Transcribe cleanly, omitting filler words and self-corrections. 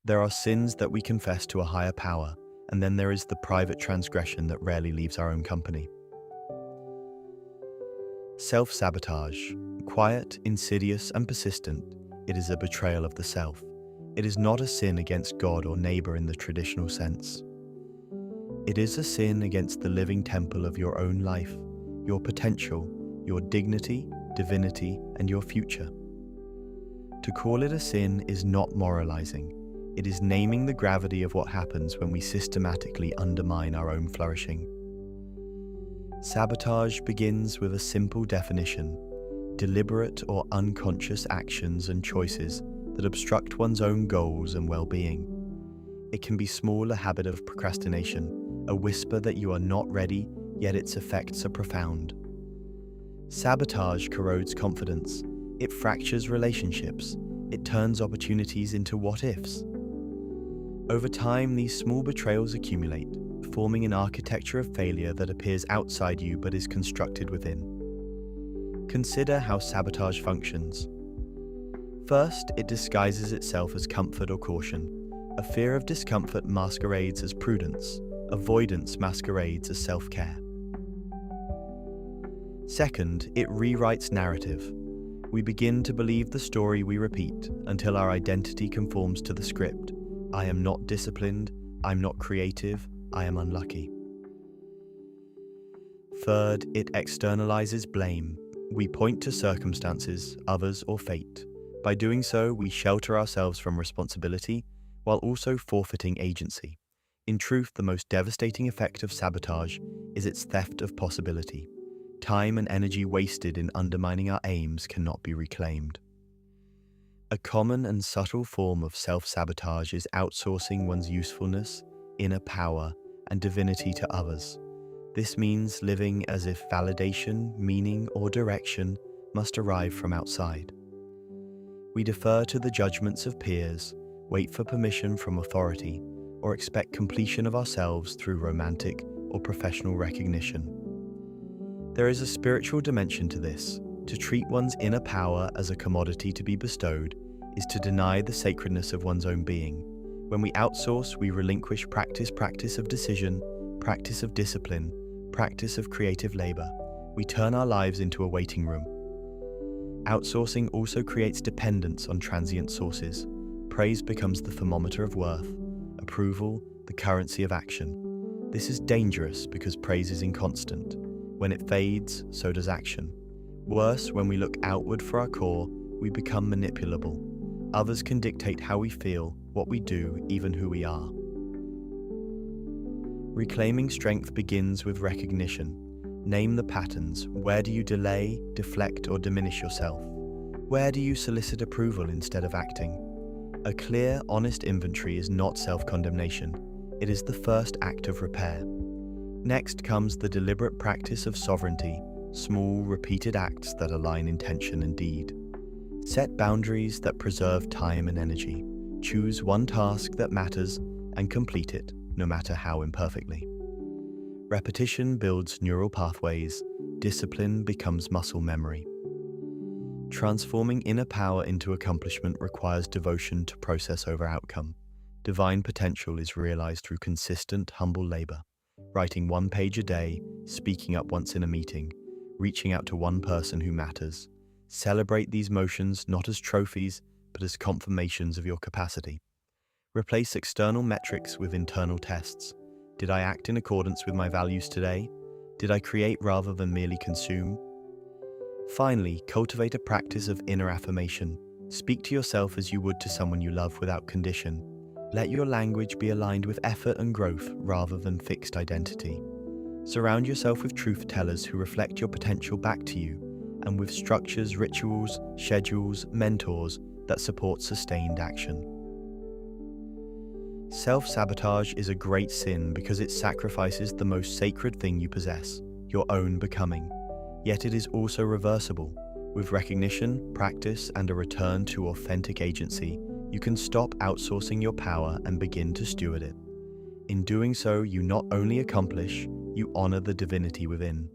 There are sins that we confess to a higher power, and then there is the private transgression that rarely leaves our own company. Self sabotage. Quiet, insidious, and persistent, it is a betrayal of the self. It is not a sin against God or neighbor in the traditional sense. It is a sin against the living temple of your own life, your potential, your dignity, divinity, and your future. To call it a sin is not moralizing. It is naming the gravity of what happens when we systematically undermine our own flourishing. Sabotage begins with a simple definition: deliberate or unconscious actions and choices that obstruct one's own goals and well-being. It can be small, a habit of procrastination, a whisper that you are not ready, yet its effects are profound. Sabotage corrodes confidence. It fractures relationships. It turns opportunities into what-ifs. Over time, these small betrayals accumulate, forming an architecture of failure that appears outside you but is constructed within. Consider how sabotage functions. First, it disguises itself as comfort or caution. A fear of discomfort masquerades as prudence. Avoidance masquerades as self-care. Second, it rewrites narrative. We begin to believe the story we repeat until our identity conforms to the script. I am not disciplined, I'm not creative, I am unlucky. Third, it externalizes blame. We point to circumstances, others, or fate. By doing so, we shelter ourselves from responsibility while also forfeiting agency. In truth, the most devastating effect of sabotage is its theft of possibility. Time and energy wasted in undermining our aims cannot be reclaimed. A common and subtle form of self-sabotage is outsourcing one's usefulness, inner power, and divinity to others. This means living as if validation, meaning, or direction must arrive from outside. We defer to the judgments of peers, wait for permission from authority, or expect completion of ourselves through romantic or professional recognition. There is a spiritual dimension to this. To treat one's inner power as a commodity to be bestowed is to deny the sacredness of one's own being. When we outsource, we relinquish practice of decision, practice of discipline, practice of creative labor. We turn our lives into a waiting room. Outsourcing also creates dependence on transient sources. Praise becomes the thermometer of worth, approval, the currency of action. This is dangerous because praise is inconstant. When it fades, so does action. Worse, when we look outward for our core, we become manipulable. Others can dictate how we feel, what we do, even who we are. Reclaiming strength begins with recognition. Name the patterns. Where do you delay, deflect, or diminish yourself? Where do you solicit approval instead of acting? A clear, honest inventory is not self-condemnation. It is the first act of repair. Next comes the deliberate practice of sovereignty, small, repeated acts that align intention and deed. Set boundaries that preserve time and energy. Choose one task that matters and complete it, no matter how imperfectly. Repetition builds neural pathways. Discipline becomes muscle memory. Transforming inner power into accomplishment requires devotion to process over outcome. Divine potential is realized through consistent, humble labor. Writing 1 page a day, speaking up once in a meeting, reaching out to one person who matters. Celebrate these motions not as trophies, but as confirmations of your capacity. Replace external metrics with internal tests. Did I act in accordance with my values today? Did I create rather than merely consume? Finally, cultivate a practice of inner affirmation. Speak to yourself as you would to someone you love without condition. Let your language be aligned with effort and growth rather than fixed identity. Surround yourself with truth tellers who reflect your potential back to you, and with structures, rituals, schedules, mentors that support sustained action. Self-sabotage is a great sin because it sacrifices the most sacred thing you possess, your own becoming. Yet it is also reversible. With recognition, practice, and a return to authentic agency, you can stop outsourcing your power and begin to steward it. In doing so, you not only accomplish, you honor the divinity within.